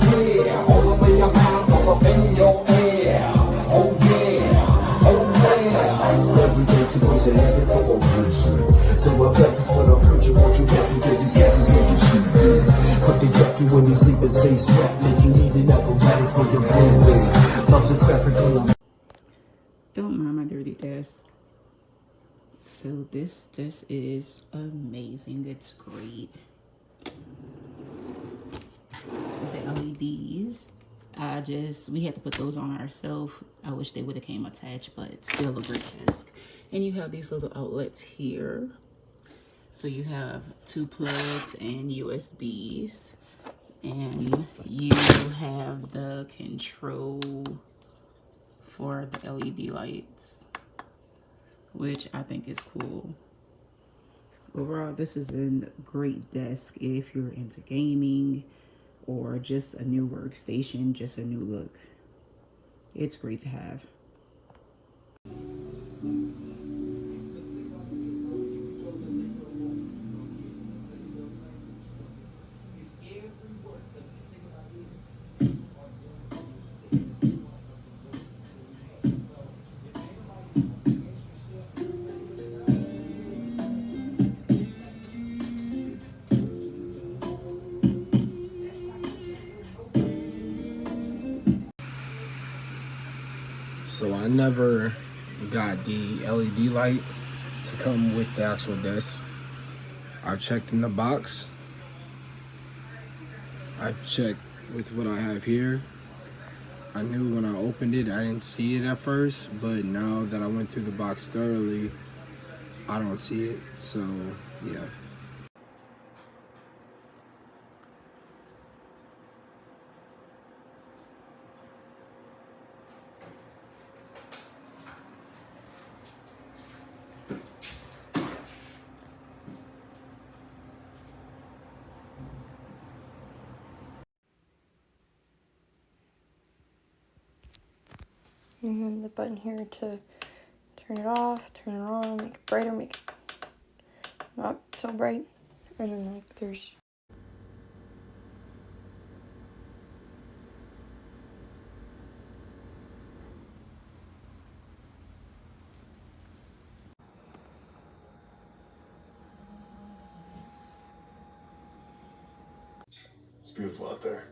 yeah, all over your mouth, all up in your ear. Oh yeah, oh yeah. Every day supposed to happen for a reason. So I practice what I'm preaching, won't you rap because these guys is saying shit. Cut the jacket when you sleep and stay strapped, make you need an apparatus for your breathing. Lots of traffic. Don't mind my dirty desk. So this is amazing. It's great. The LEDs, we had to put those on ourselves. I wish they would have came attached, but still a great desk. And you have these little outlets here. So you have 2 plugs and USBs. And you have the control for the LED lights, which I think is cool. Overall, this is a great desk if you're into gaming or just a new workstation, just a new look. It's great to have. So I never got the LED light to come with the actual desk. I've checked in the box. I've checked with what I have here. I knew when I opened it, I didn't see it at first, but now that I went through the box thoroughly, I don't see it, so yeah. And then the button here to turn it off, turn it on, make it brighter, make it not so bright. And then like there's It's beautiful out there.